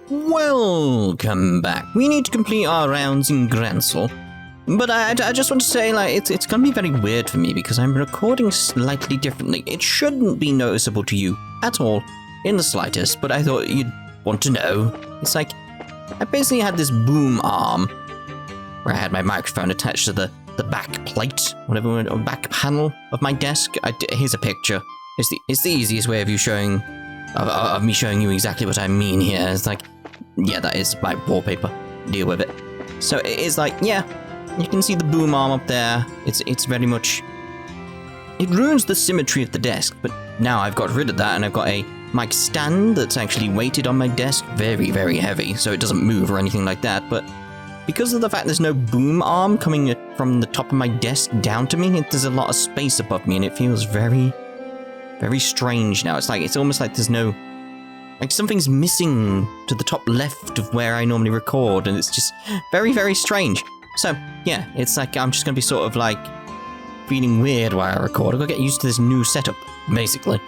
Welcome back. We need to complete our rounds in Gransel. But I just want to say, like, it's going to be very weird for me because I'm recording slightly differently. It shouldn't be noticeable to you at all, in the slightest, but I thought you'd want to know. It's like, I basically had this boom arm where I had my microphone attached to the back plate, whatever, or back panel of my desk. Here's a picture. It's the easiest way of me showing you exactly what I mean here. It's like, yeah, that is my wallpaper. Deal with it. So it is like, yeah, you can see the boom arm up there. It's very much, it ruins the symmetry of the desk, but now I've got rid of that and I've got a mic stand that's actually weighted on my desk, very, very heavy, so it doesn't move or anything like that, but because of the fact there's no boom arm coming from the top of my desk down to me, there's a lot of space above me and it feels very, very strange now. It's almost like there's no, like something's missing to the top left of where I normally record, and it's just very, very strange. So, yeah, it's like I'm just going to be sort of like feeling weird while I record. I've got to get used to this new setup, basically.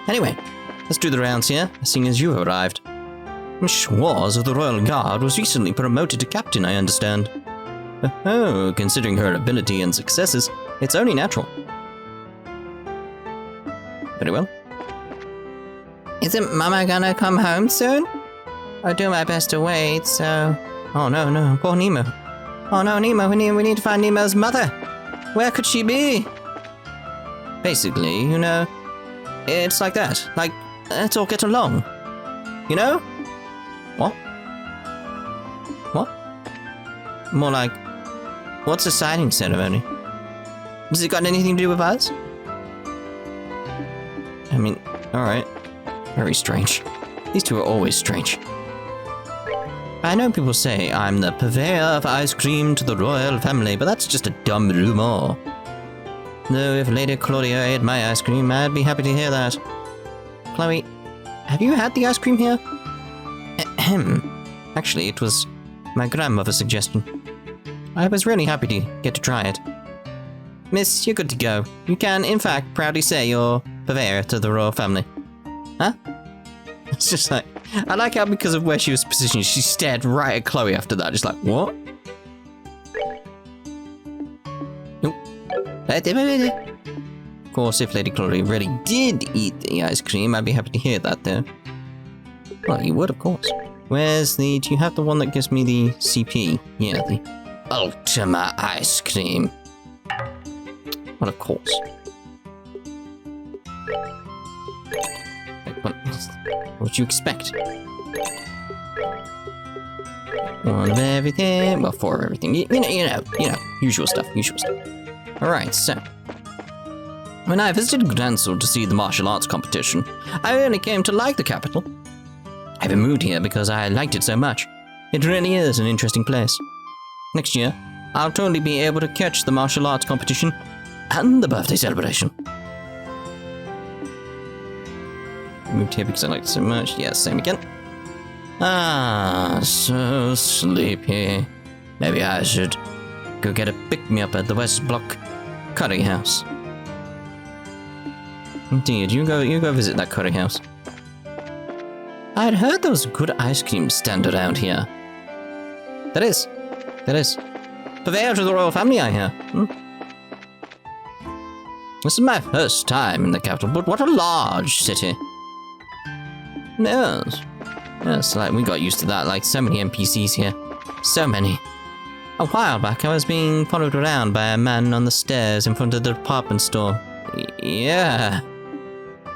Anyway, let's do the rounds here, seeing as you have arrived. Miss Schwartz of the Royal Guard was recently promoted to captain, I understand. Oh, considering her ability and successes, it's only natural. Very well. Isn't Mama gonna come home soon? I'll do my best to wait, so... Oh no, poor Nemo. Oh no, Nemo, we need to find Nemo's mother. Where could she be? Basically, you know, it's like that. Like, let's all get along. You know? What? What? More like, what's a signing ceremony? Has it got anything to do with us? I mean, alright. Very strange. These two are always strange. I know people say I'm the purveyor of ice cream to the royal family, but that's just a dumb rumor. Though if Lady Claudia ate my ice cream, I'd be happy to hear that. Chloe, have you had the ice cream here? Ahem. Actually, it was my grandmother's suggestion. I was really happy to get to try it. Miss, you're good to go. You can, in fact, proudly say you're purveyor to the royal family. Huh? It's just like, I like how because of where she was positioned, she stared right at Chloe after that, just like, what? Nope. Of course, if Lady Chloe really did eat the ice cream, I'd be happy to hear that, though. Well, you would, of course. Do you have the one that gives me the CP? Yeah, the Ultima ice cream. Well, of course. What would you expect? One of everything. Well, four of everything. You know. Usual stuff. Alright, so. When I visited Gransel to see the martial arts competition, I only came to like the capital. I haven't moved here because I liked it so much. It really is an interesting place. Next year, I'll totally be able to catch the martial arts competition and the birthday celebration. Moved here because I liked it so much. Yeah, same again. Ah, so sleepy. Maybe I should go get a pick-me-up at the West Block curry house. Indeed, you go visit that curry house. I'd heard there was a good ice cream stand around here. There is. Purveyor to the royal family, I hear. This is my first time in the capital, but what a large city. Yes, like we got used to that, like so many NPCs here. So many. A while back, I was being followed around by a man on the stairs in front of the department store. Yeah.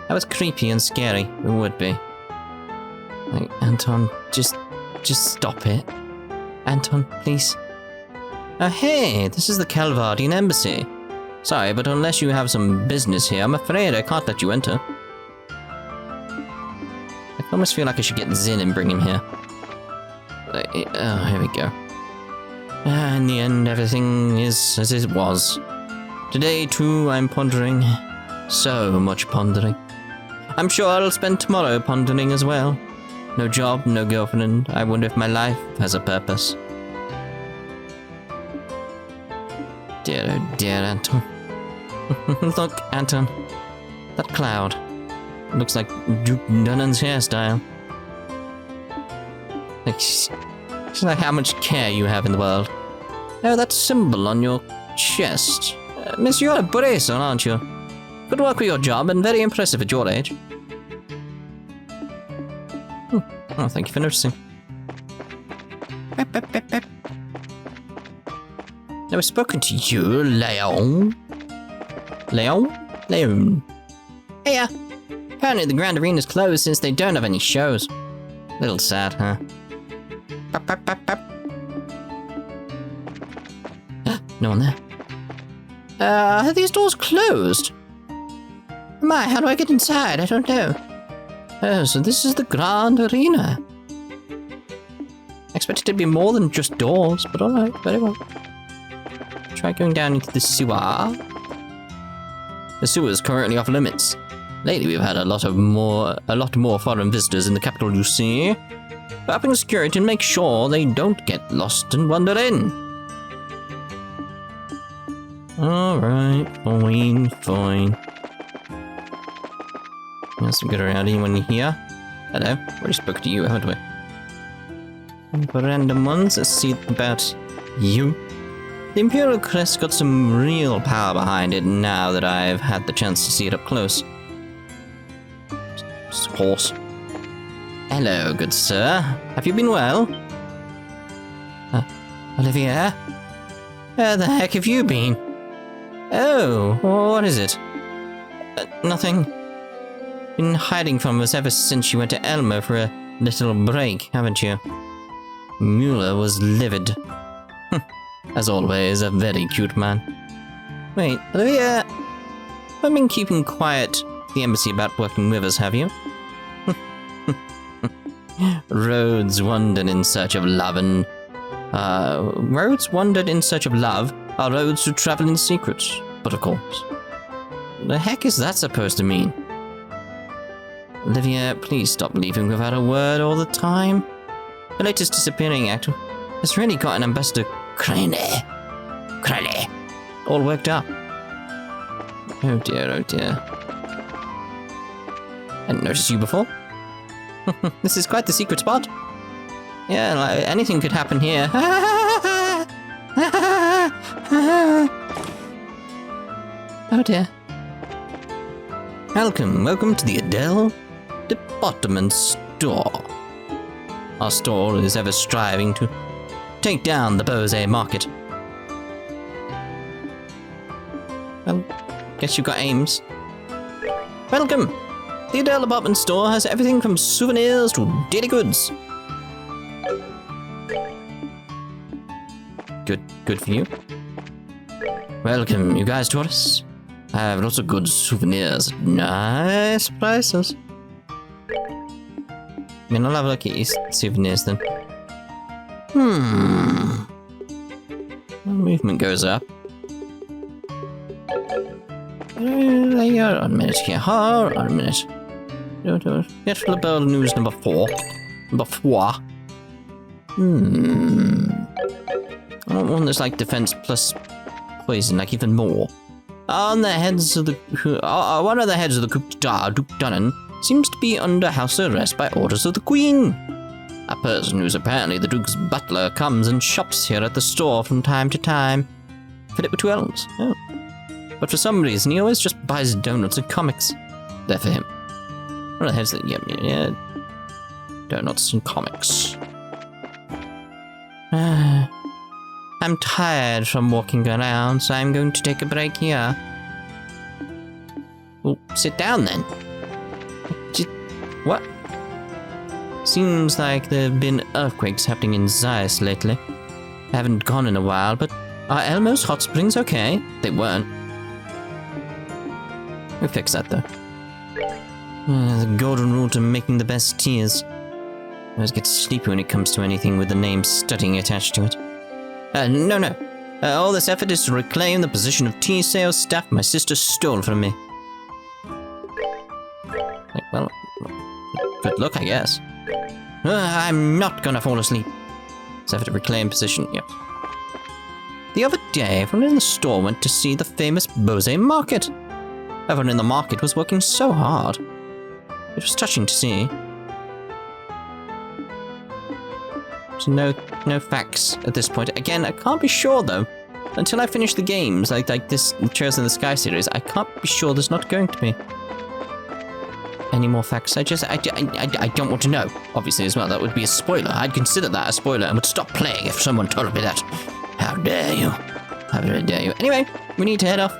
That was creepy and scary. It would be. Like, Anton, just stop it. Anton, please. Oh, hey, this is the Calvardian embassy. Sorry, but unless you have some business here, I'm afraid I can't let you enter. I almost feel like I should get Zin and bring him here. Oh, here we go. In the end, everything is as it was. Today, too, I'm pondering. So much pondering. I'm sure I'll spend tomorrow pondering as well. No job, no girlfriend. I wonder if my life has a purpose. Dear, oh dear, Anton. Look, Anton. That cloud. Looks like Duke Dunnan's hairstyle. It's like how much care you have in the world. Oh, that symbol on your chest. Miss, you're a bracer, aren't you? Good work with your job, and very impressive at your age. Oh, thank you for noticing. I've spoken to you, Leon. Leon. Hey, apparently the Grand Arena's closed since they don't have any shows. Little sad, huh? No one there. Are these doors closed? My, how do I get inside? I don't know. Oh, so this is the Grand Arena. I expected it to be more than just doors, but alright, very well. Try going down into the sewer. The sewer is currently off limits. Lately we've had a lot more foreign visitors in the capital, you see. But upping security and make sure they don't get lost and wander in. Alright, fine. Let's get around anyone here. Hello, already spoke to you, haven't we? Random ones, let's see about you. The Imperial Crest got some real power behind it now that I've had the chance to see it up close. Horse. Hello, good sir. Have you been well? Olivia? Where the heck have you been? Oh, what is it? Nothing. Been hiding from us ever since you went to Elmo for a little break, haven't you? Mueller was livid. As always, a very cute man. Wait, Olivia, I've been keeping quiet at the embassy about working with us, have you? Roads wandered in search of love and... roads wandered in search of love are roads to travel in secret. But of course. The heck is that supposed to mean? Olivia, please stop leaving without a word all the time. The latest disappearing act has really got an Ambassador Crane all worked up. Oh dear. I hadn't noticed you before. This is quite the secret spot. Yeah, like, anything could happen here. Oh dear. Welcome to the Adele Department Store. Our store is ever striving to take down the Bose market. Well, guess you got aims. Welcome! The Adele Department Store has everything from souvenirs to daily goods. Good for you. Welcome, you guys, tourists. I have lots of good souvenirs. Nice prices. I mean, I'll have a look at your souvenirs then. Movement goes up. On a minute here. Hold on a minute. Get Liberl news number 4. I don't want this like defense plus poison, like even more. One of the heads of the coup d'etat, Duke Dunnan, seems to be under house arrest by orders of the Queen. A person who's apparently the Duke's butler comes and shops here at the store from time to time. Fit with 2 L's. Oh. But for some reason, he always just buys donuts and comics. They're for him. One of the heads that, yeah. Donuts and comics. I'm tired from walking around, so I'm going to take a break here. Well, sit down then. What? Seems like there have been earthquakes happening in Zeiss lately. I haven't gone in a while, but are Elmo's hot springs okay? They weren't. We'll fix that though. The golden rule to making the best teas. I always get sleepy when it comes to anything with the name studying attached to it. No. All this effort is to reclaim the position of tea sales staff my sister stole from me. Well, good luck, I guess. I'm not gonna fall asleep. It's effort to reclaim position, yep. The other day, everyone in the store went to see the famous Bose market. Everyone in the market was working so hard. It was touching to see. So no facts at this point. Again, I can't be sure though. Until I finish the games, like this Trails in the Sky series, I can't be sure there's not going to be any more facts. I don't want to know, obviously, as well. That would be a spoiler. I'd consider that a spoiler and would stop playing if someone told me that. How dare you? How dare you? Anyway, we need to head off.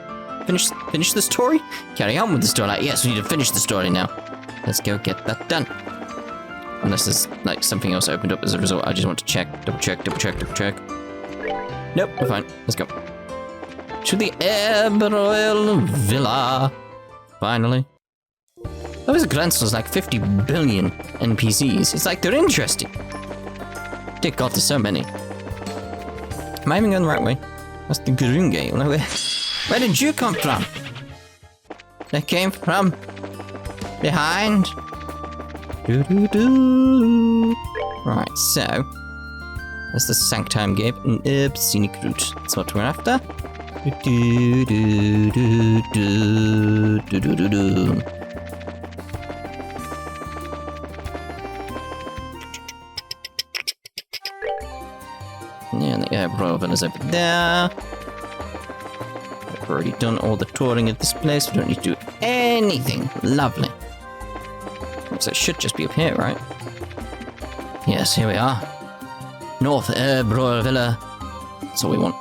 Finish the story? Carry on with the story. Like, yes, we need to finish the story now. Let's go get that done. Unless there's, like, something else opened up as a result. I just want to check. Double check. Nope, we're fine. Let's go. To the Erbe Villa. Finally. Those Grensel's like 50 billion NPCs. It's like they're interesting. Dear God, there's so many. Am I even going the right way? That's the Grunge. Where did you come from? They came from behind. Right, so that's the Sanctime Gate and Erbe Scenic Route. That's what we're after. Yeah, the Ouroborous is over there. We've already done all the touring at this place. We don't need to do anything. Lovely. So it should just be up here, right? Yes, here we are. North Ouroborous Villa. That's all we want.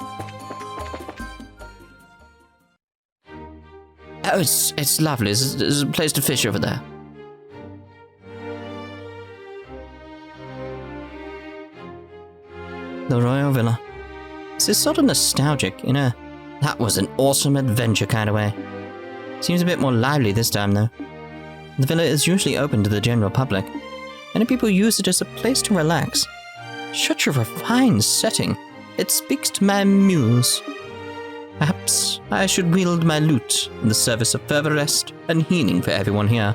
Oh, it's lovely. There's a place to fish over there. The Royal Villa. This is sort of nostalgic in a that was an awesome adventure kind of way. Seems a bit more lively this time though. The villa is usually open to the general public. Many people use it as a place to relax. Such a refined setting. It speaks to my muse. Perhaps I should wield my lute in the service of further rest and healing for everyone here.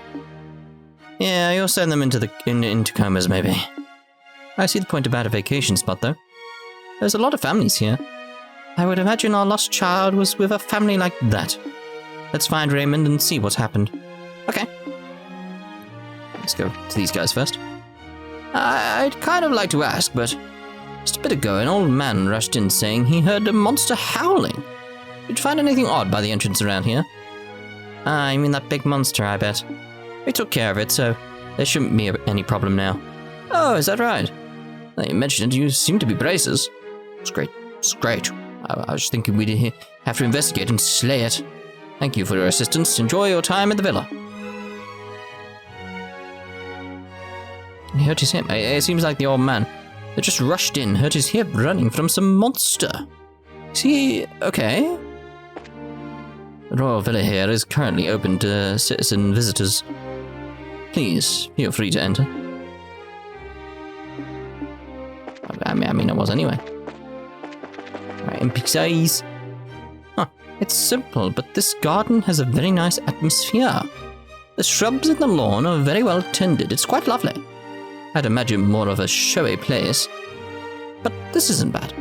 Yeah, you'll send them into comas maybe. I see the point about a vacation spot though. There's a lot of families here. I would imagine our lost child was with a family like that. Let's find Raymond and see what's happened. Okay. Let's go to these guys first. I'd kind of like to ask, but just a bit ago an old man rushed in saying he heard a monster howling. Did you find anything odd by the entrance around here? Ah, you mean that big monster, I bet. We took care of it, so there shouldn't be any problem now. Oh, is that right? Now you mentioned it, you seem to be braces. It's great. It's great. I was thinking we'd have to investigate and slay it. Thank you for your assistance. Enjoy your time at the villa. He hurt his hip. It seems like the old man that just rushed in hurt his hip running from some monster. Is he okay? The Royal Villa here is currently open to citizen visitors. Please, feel free to enter. I mean, I was anyway. Right, in big size. Huh, it's simple, but this garden has a very nice atmosphere. The shrubs in the lawn are very well tended. It's quite lovely. I'd imagine more of a showy place, but this isn't bad.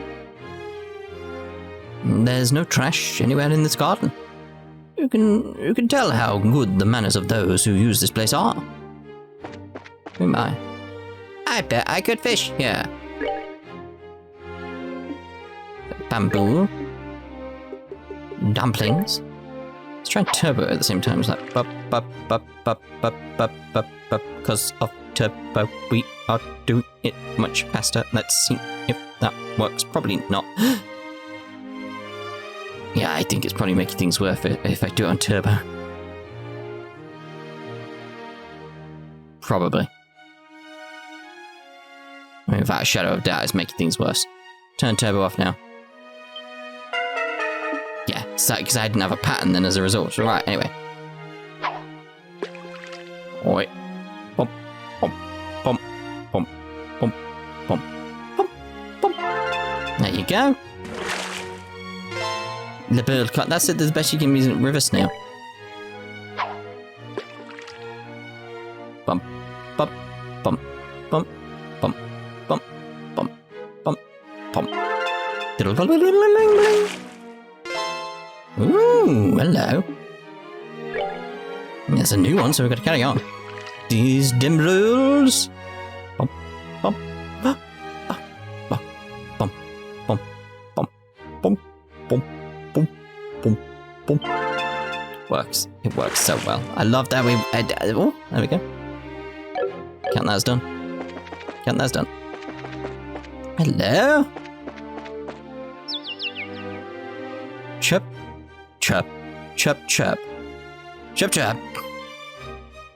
There's no trash anywhere in this garden. You can tell how good the manners of those who use this place are. Who am I? I bet I could fish here. Bamboo. Dumplings. Let's try turbo at the same time. It's like because of turbo we are doing it much faster. Let's see if that works. Probably not. Yeah, I think it's probably making things worth it if I do it on turbo. Probably. I mean, without a shadow of doubt, it's making things worse. Turn turbo off now. Yeah, because I didn't have a pattern then as a result. So, right, anyway. Oi. Bump, bump, bump, bump, bump, bump, bump, bump. There you go. Liberl cut. That's it. That's the best you can use in river snail. Bump, bump, bump, bump, bump, bump, bump, bump, bump. Ooh, hello. There's a new one, so we've got to carry on. These dim rules. Bump, bump, bump, bump, It works so well. I love that we... oh, there we go. Count that as done. Count that as done. Hello? Chirp, chirp, chirp, chirp. Chirp, chirp.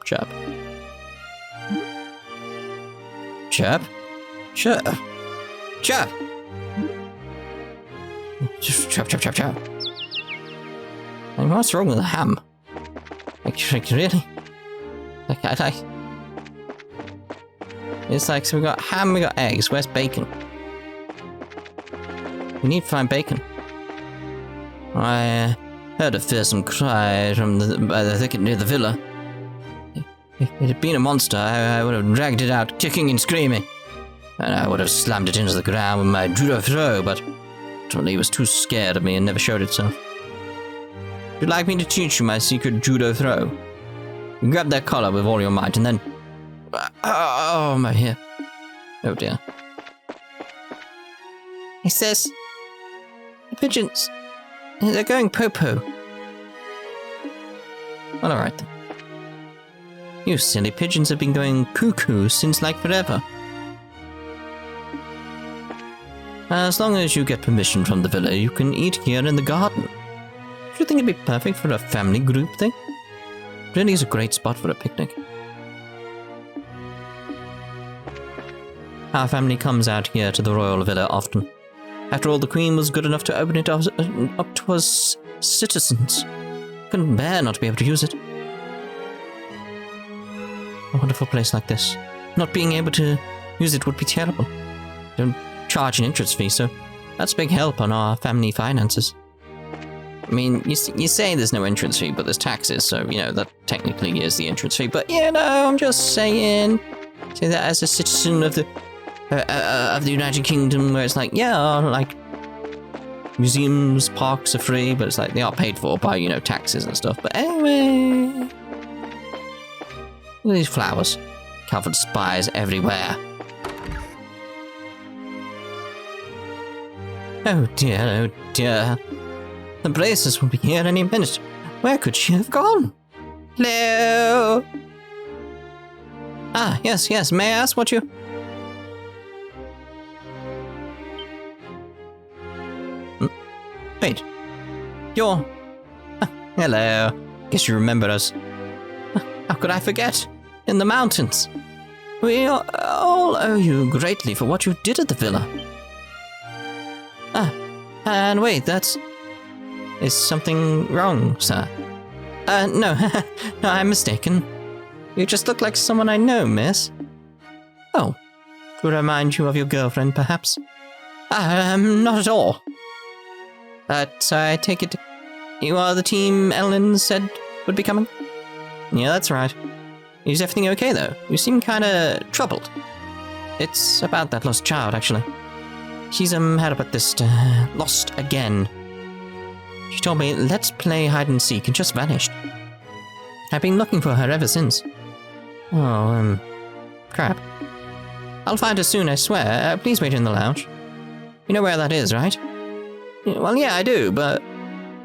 Chirp. Chirp. Chirp. Chirp. Chirp, chirp, chirp, chirp. I mean, what's wrong with the ham? Like really? Like... It's like, so we got ham, we got eggs, where's bacon? We need to find bacon. I heard a fearsome cry from by the thicket near the villa. If it had been a monster, I would have dragged it out, kicking and screaming. And I would have slammed it into the ground with my judo throw, but Tony was too scared of me and never showed itself. Would you like me to teach you my secret judo throw? You grab that collar with all your might and then... oh, my hair. Oh dear. He says... The pigeons... They're going po-po. Well, alright then. You silly pigeons have been going cuckoo since like forever. As long as you get permission from the villa, you can eat here in the garden. Do you think it'd be perfect for a family group thing? It really is a great spot for a picnic. Our family comes out here to the royal villa often. After all, the Queen was good enough to open it up to us citizens. Couldn't bear not to be able to use it. A wonderful place like this. Not being able to use it would be terrible. Don't charge an entrance fee, so that's a big help on our family finances. I mean, you say there's no entrance fee, but there's taxes, so, you know, that technically is the entrance fee. But, you know, I'm just saying, say that as a citizen of the United Kingdom, where it's like, yeah, like, museums, parks are free, but it's like, they are paid for by, you know, taxes and stuff. But anyway, look at these flowers. Covered spies everywhere. Oh dear, oh dear. The Blazers will be here any minute. Where could she have gone? Hello? Ah, yes, yes, may I ask what you... Wait. You're... hello. Guess you remember us. How could I forget? In the mountains. We all owe you greatly for what you did at the villa. Ah, and wait, that's... Is something wrong, sir? No, no, I'm mistaken. You just look like someone I know, miss. Oh, to remind you of your girlfriend, perhaps? Not at all. So I take it you are the team Ellen said would be coming? Yeah, that's right. Is everything okay, though? You seem kinda troubled. It's about that lost child, actually. She's, how to put this, lost again. She told me, let's play hide and seek, and just vanished. I've been looking for her ever since. Oh, crap. I'll find her soon, I swear. Please wait in the lounge. You know where that is, right? Well, yeah, I do, but...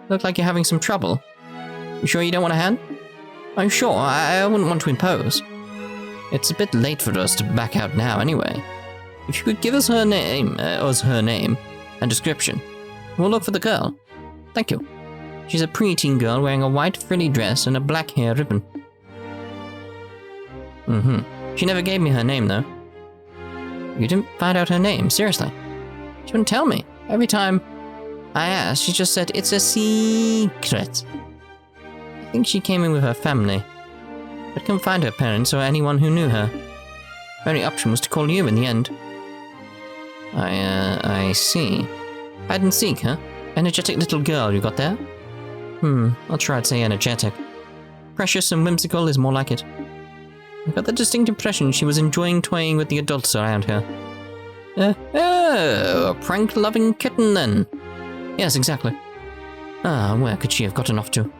Look like you're having some trouble. You sure you don't want a hand? I'm sure, I wouldn't want to impose. It's a bit late for us to back out now, anyway. If you could give us her name, and description, we'll look for the girl. Thank you. She's a preteen girl wearing a white frilly dress and a black hair ribbon. She never gave me her name, though. You didn't find out her name? Seriously? She wouldn't tell me. Every time I asked, she just said, it's a secret. I think she came in with her family, but couldn't find her parents or anyone who knew her. Her only option was to call you in the end. I see. Hide and seek, huh? Energetic little girl you got there? I'll try to say energetic. Precious and whimsical is more like it. I got the distinct impression she was enjoying toying with the adults around her. Oh, a prank-loving kitten then. Yes, exactly. Where could she have gotten off to?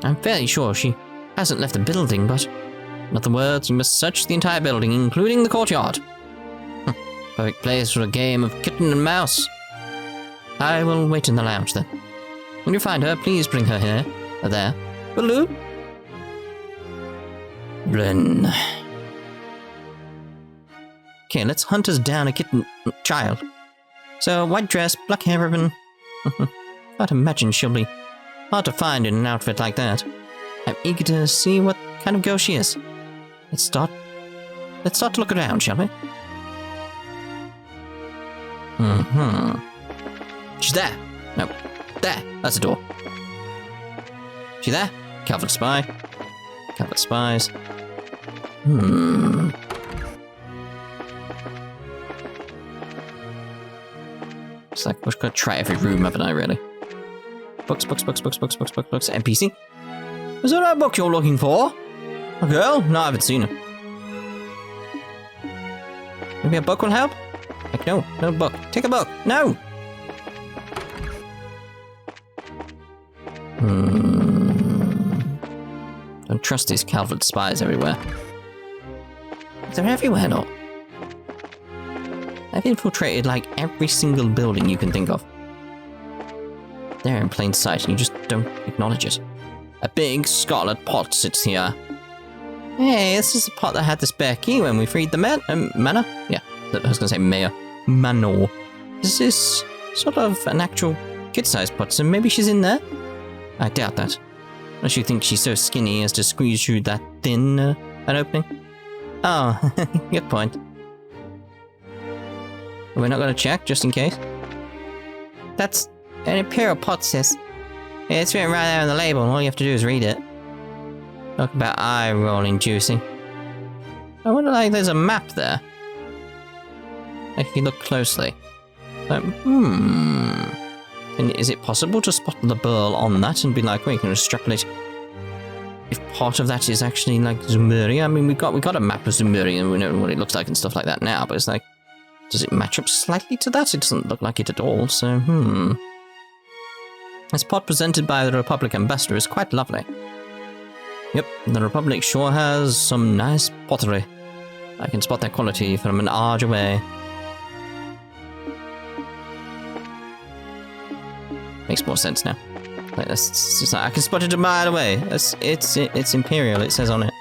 I'm fairly sure she hasn't left the building, but... In other words, you must search the entire building, including the courtyard. Perfect place for a game of kitten and mouse. I will wait in the lounge then. When you find her, please bring her here. There. Will do. Run. Okay, let's hunt us down a kitten child. So, white dress, black hair ribbon. I'd imagine she'll be hard to find in an outfit like that. I'm eager to see what kind of girl she is. Let's start to look around, shall we? She's there. No, there. That's a door. She there? Covered spy. Covered spies. It's like, we've got to try every room, haven't I, really? Books. NPC? Is that a book you're looking for? A girl? No, I haven't seen her. Maybe a book will help? Like, no book. Take a book. No! Don't trust these Calvert spies everywhere. They're everywhere, though. They've infiltrated, like, every single building you can think of. They're in plain sight, and you just don't acknowledge it. A big scarlet pot sits here. Hey, this is the pot that had the spare key when we freed the manor? Yeah, I was gonna say mayor. Manor. This is sort of an actual kid-sized pot, so maybe she's in there? I doubt that. Unless you think she's so skinny as to squeeze through that thin, an opening. Oh, good point. We're not gonna check, just in case? That's an imperial pot, sis. Yeah, it's written right there on the label, and all you have to do is read it. Talk about eye-rolling juicy. I wonder, like, there's a map there. Like, if you look closely. Like, And is it possible to spot the Liberl on that and be like, we can extrapolate if part of that is actually, like, Zumuria? I mean, we got a map of Zumuria, and we know what it looks like and stuff like that now, but it's like, does it match up slightly to that? It doesn't look like it at all, so, This pot presented by the Republic Ambassador is quite lovely. Yep, the Republic sure has some nice pottery. I can spot that quality from an arge away. Makes more sense now. Like, it's like, I can spot it a mile away. It's Imperial, it says on it.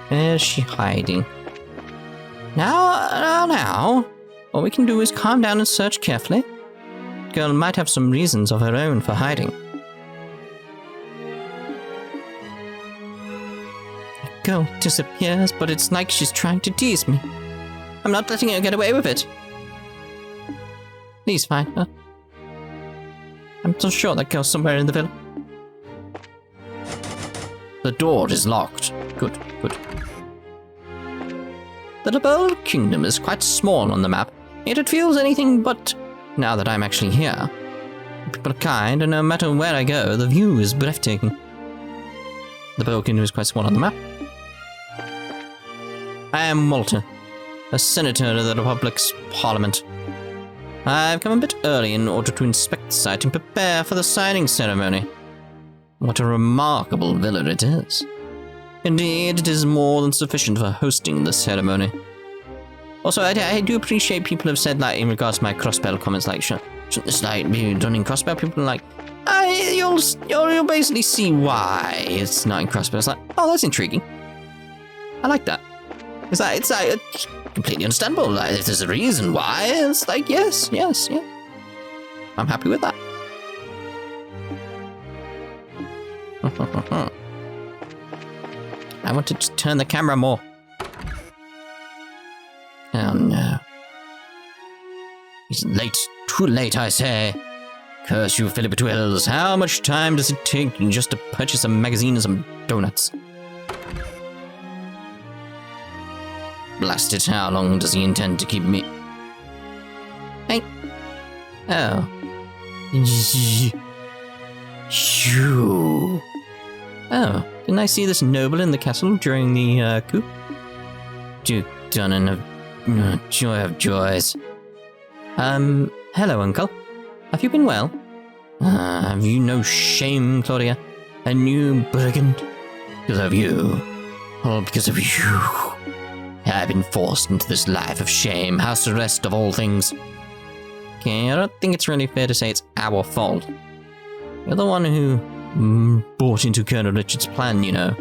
Where's she hiding? Now. All we can do is calm down and search carefully. The girl might have some reasons of her own for hiding. The girl disappears, but it's like she's trying to tease me. I'm not letting her get away with it. Please find her. I'm so sure that girl's somewhere in the villa. The door is locked. Good. The Liberl Kingdom is quite small on the map, yet it feels anything but, now that I'm actually here. People are kind, and no matter where I go, the view is breathtaking. The Liberl Kingdom is quite small on the map. I am Walter, a senator of the Republic's Parliament. I've come a bit early in order to inspect the site and prepare for the signing ceremony. What a remarkable villa it is. Indeed, it is more than sufficient for hosting the ceremony. Also, I do appreciate people have said, like, in regards to my crossbell comments, like, shouldn't this, like, be done in crossbell? People are like, you'll basically see why it's not in crossbell. It's like, oh, that's intriguing. I like that. It's like completely understandable. Like, if there's a reason why, it's like, yes. I'm happy with that. I wanted to turn the camera more. Oh no. It's late. Too late, I say. Curse you, Philip Twills. How much time does it take just to purchase a magazine and some donuts? Blast it, how long does he intend to keep me? Hey. Oh. Shoo. Oh, didn't I see this noble in the castle during the coup? Duke Dunnan of joy of joys. Hello, uncle. Have you been well? Have you no shame, Claudia? A new brigand? Because of you. All because of you. I've been forced into this life of shame, house arrest of all things. Okay, I don't think it's really fair to say it's our fault. You're the one who bought into Colonel Richard's plan, you know.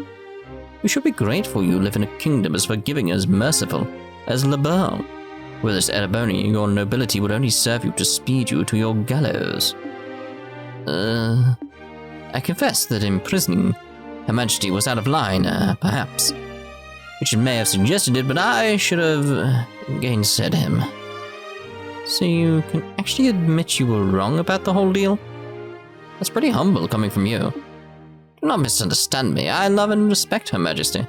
We should be grateful you live in a kingdom as forgiving as merciful as Liberl. With this Erebony, your nobility would only serve you to speed you to your gallows. I confess that imprisoning Her Majesty was out of line, perhaps. Richard may have suggested it, but I should have gainsaid him. So you can actually admit you were wrong about the whole deal? That's pretty humble coming from you. Do not misunderstand me. I love and respect Her Majesty.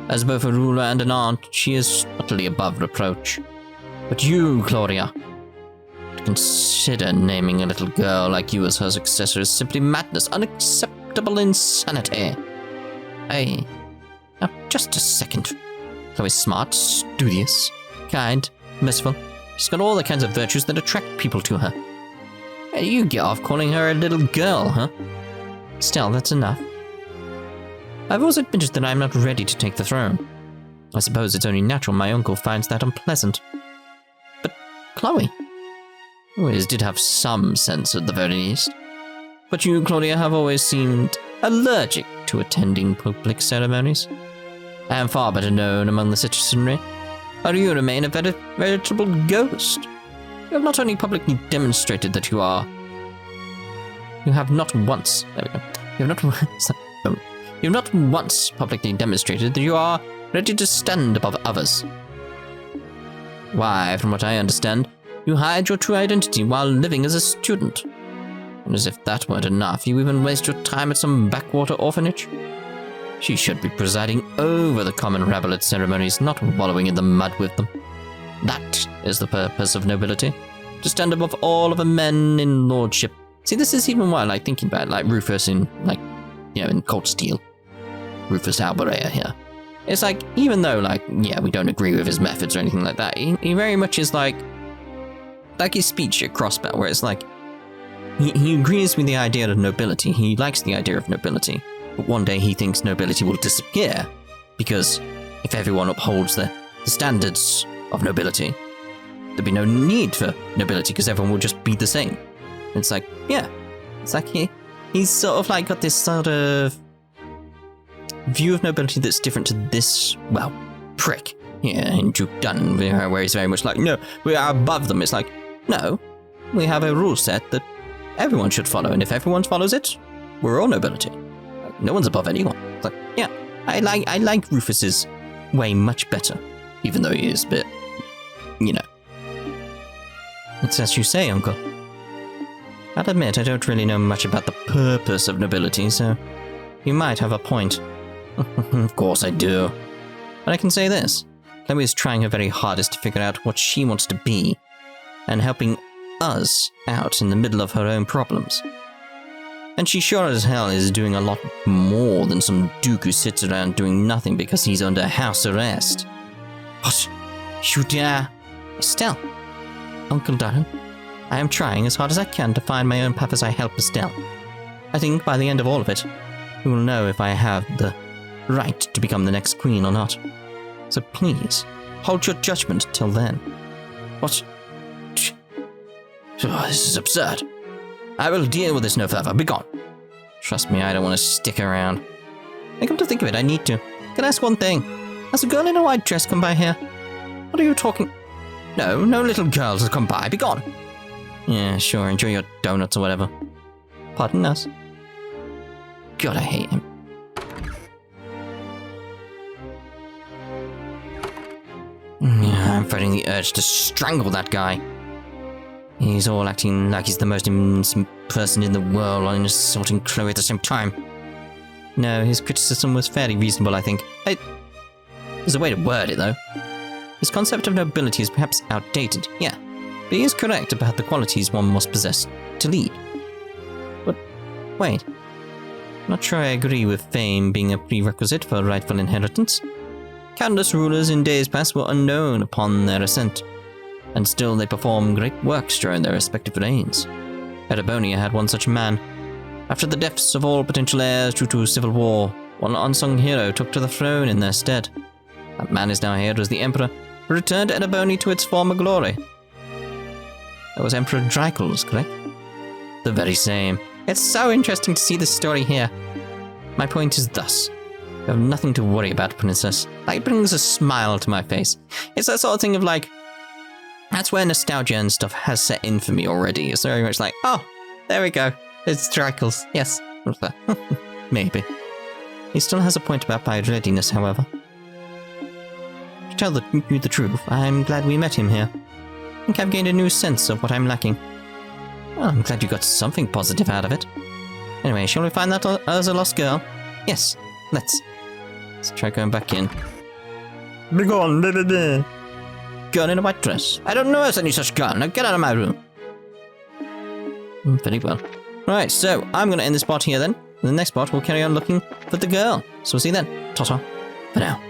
As both a ruler and an aunt, she is utterly above reproach. But you, Claudia, to consider naming a little girl like you as her successor is simply madness, unacceptable insanity. Now, just a second. Chloe's smart, studious, kind, merciful. She's got all the kinds of virtues that attract people to her. You get off calling her a little girl, huh? Still, that's enough. I've always admitted that I'm not ready to take the throne. I suppose it's only natural my uncle finds that unpleasant. But Chloe always did have some sense at the very least. But you, Claudia, have always seemed allergic to attending public ceremonies. I am far better known among the citizenry, while you remain a veritable ghost. You have not only publicly demonstrated that you have not once publicly demonstrated that you are ready to stand above others. Why, from what I understand, you hide your true identity while living as a student. And as if that weren't enough, you even waste your time at some backwater orphanage. She should be presiding over the common rabble at ceremonies, not wallowing in the mud with them. That is the purpose of nobility, to stand above all other men in lordship. See, this is even why I like thinking about, like, Rufus in, like, you know, in Cold Steel. Rufus Alberea here. It's like, even though, like, yeah, we don't agree with his methods or anything like that, he very much is like his speech at Crossbow, where it's like, he agrees with the idea of nobility, he likes the idea of nobility, but one day he thinks nobility will disappear, because if everyone upholds the standards of nobility, there'd be no need for nobility, because everyone will just be the same. It's like, yeah, it's like he's sort of like got this sort of view of nobility that's different to this, well, prick, yeah, in Duke Dunn, where he's very much like, no, we are above them. It's like, no, we have a rule set that everyone should follow, and if everyone follows it, we're all nobility. Like, no one's above anyone. It's like, yeah, I like Rufus's way much better, even though he is a bit, you know. It's as you say, Uncle. I'll admit I don't really know much about the purpose of nobility, so you might have a point. Of course I do. But I can say this. Chloe is trying her very hardest to figure out what she wants to be, and helping us out in the middle of her own problems. And she sure as hell is doing a lot more than some duke who sits around doing nothing because he's under house arrest. What? You dare? Estelle? Uncle Darren, I am trying as hard as I can to find my own path as I help Estelle. I think by the end of all of it, we will know if I have the right to become the next queen or not. So please, hold your judgment till then. What? Oh, this is absurd. I will deal with this no further. Be gone. Trust me, I don't want to stick around. I come to think of it, I need to. Can I ask one thing? Has a girl in a white dress come by here? What are you talking? No, no little girls have come by. Be gone. Yeah, sure. Enjoy your donuts or whatever. Pardon us. God, I hate him. I'm fighting the urge to strangle that guy. He's all acting like he's the most innocent person in the world while insulting Chloe at the same time. No, his criticism was fairly reasonable, I think. There's a way to word it, though. His concept of nobility is perhaps outdated, yeah, but he is correct about the qualities one must possess to lead. But, wait. Not sure I agree with fame being a prerequisite for rightful inheritance. Countless rulers in days past were unknown upon their ascent, and still they performed great works during their respective reigns. Erebonia had one such man. After the deaths of all potential heirs due to civil war, one unsung hero took to the throne in their stead. That man is now hailed as the Emperor, who returned Erebonia to its former glory. That was Emperor Drycles, correct? The very same. It's so interesting to see this story here. My point is thus. You have nothing to worry about, Princess. That brings a smile to my face. It's that sort of thing of like, that's where nostalgia and stuff has set in for me already. It's very much like, oh, there we go. It's Trickles. Yes. Maybe. He still has a point about my readiness, however. To tell you the truth, I'm glad we met him here. I think I've gained a new sense of what I'm lacking. Well, I'm glad you got something positive out of it. Anyway, shall we find that other lost girl? Yes, let's try going back in. Be gone, baby. Girl in a white dress. I don't know any such girl. Now get out of my room. Very well. Right, so I'm going to end this part here then. In the next part, we'll carry on looking for the girl. So we'll see you then. Ta-ta. For now.